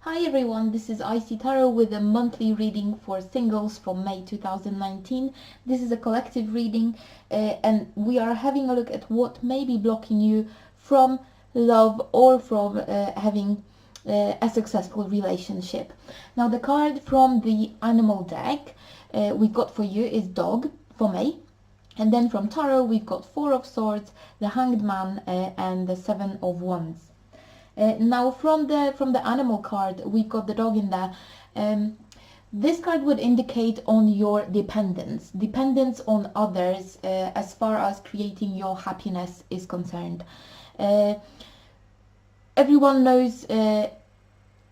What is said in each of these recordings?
Hi everyone, this is IC Tarot with a monthly reading for singles from May 2019. This is a collective reading and we are having a look at what may be blocking you from love or from having a successful relationship. Now the card from the animal deck we got for you is Dog for May. And then from Tarot we've got Four of Swords, the Hanged Man and the Seven of Wands. Now from the animal card we've got the dog in there. This card would indicate on your dependence on others as far as creating your happiness is concerned. Everyone knows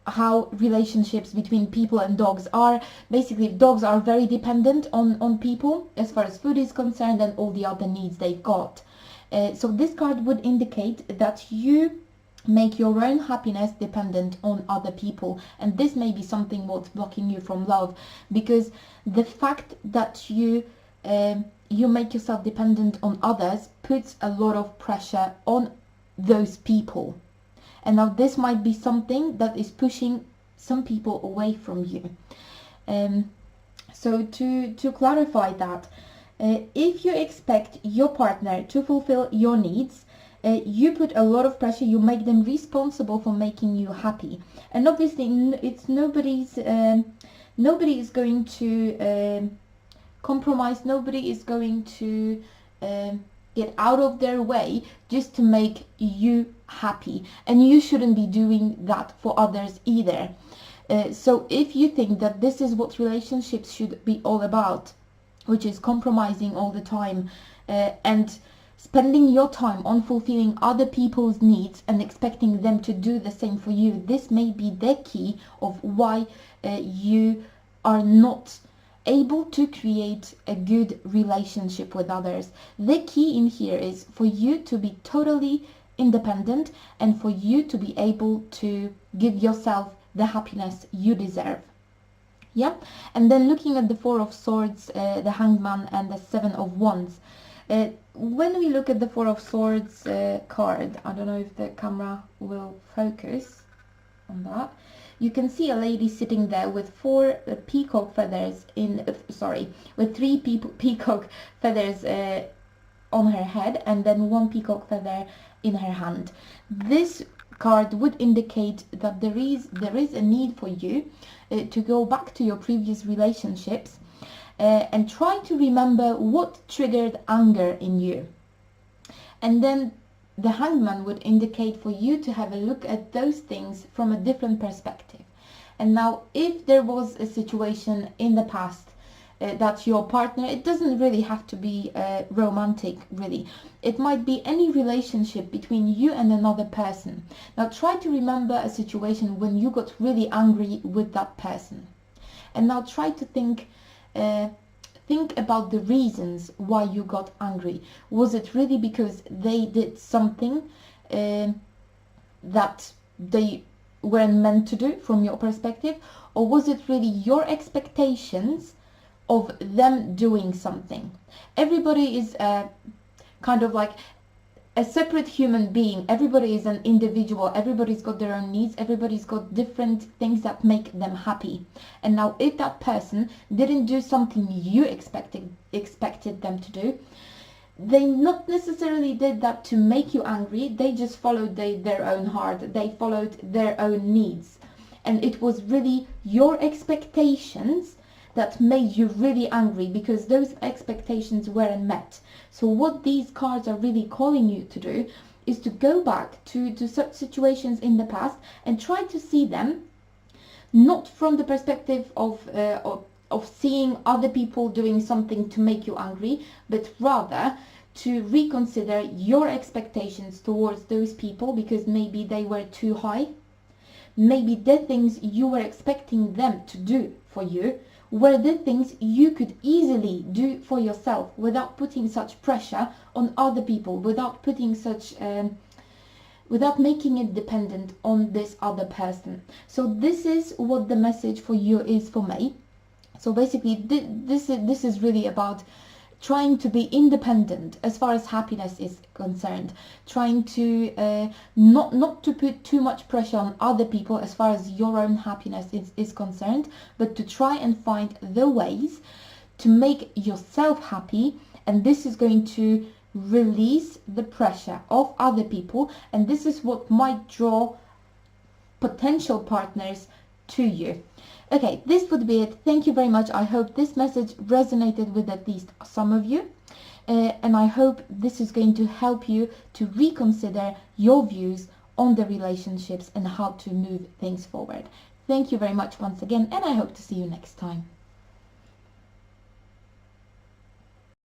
how relationships between people and dogs are. Basically, dogs are very dependent on people as far as food is concerned and all the other needs they've got. So this card would indicate that you make your own happiness dependent on other people, and this may be something what's blocking you from love, because the fact that you make yourself dependent on others puts a lot of pressure on those people, and now this might be something that is pushing some people away from you. So to clarify that, if you expect your partner to fulfill your needs, you put a lot of pressure, you make them responsible for making you happy. And obviously it's nobody is going to compromise, nobody is going to get out of their way just to make you happy, and you shouldn't be doing that for others either. So if you think that this is what relationships should be all about, which is compromising all the time and spending your time on fulfilling other people's needs and expecting them to do the same for you, this may be the key of why you are not able to create a good relationship with others. The key in here is for you to be totally independent and for you to be able to give yourself the happiness you deserve. Yeah, and then looking at the Four of Swords, the Hanged Man and the Seven of Wands. When we look at the Four of Swords card, I don't know if the camera will focus on that. You can see a lady sitting there with four peacock feathers with three peacock feathers on her head and then one peacock feather in her hand. This card would indicate that there is a need for you to go back to your previous relationships and try to remember what triggered anger in you. And then the Hangman would indicate for you to have a look at those things from a different perspective. And now if there was a situation in the past that your partner, it doesn't really have to be romantic really, it might be any relationship between you and another person. Now try to remember a situation when you got really angry with that person, and now try to think about the reasons why you got angry. Was it really because they did something that they weren't meant to do from your perspective, or was it really your expectations of them doing something? Everybody is kind of like a separate human being. Everybody is an individual. Everybody's got their own needs. Everybody's got different things that make them happy. And now if that person didn't do something you expected them to do, they not necessarily did that to make you angry. They just followed their own heart. They followed their own needs. And it was really your expectations that made you really angry because those expectations weren't met. So what these cards are really calling you to do is to go back to such situations in the past and try to see them not from the perspective of seeing other people doing something to make you angry, but rather to reconsider your expectations towards those people, because maybe they were too high. Maybe the things you were expecting them to do for you were the things you could easily do for yourself without putting such pressure on other people, without putting such without making it dependent on this other person. So this is what the message for you is for May. So basically this is really about trying to be independent as far as happiness is concerned, trying to not to put too much pressure on other people as far as your own happiness is concerned, but to try and find the ways to make yourself happy. And this is going to release the pressure of other people, and this is what might draw potential partners to you. Okay, this would be it. Thank you very much. I hope this message resonated with at least some of you, and I hope this is going to help you to reconsider your views on the relationships and how to move things forward. Thank you very much once again, and I hope to see you next time.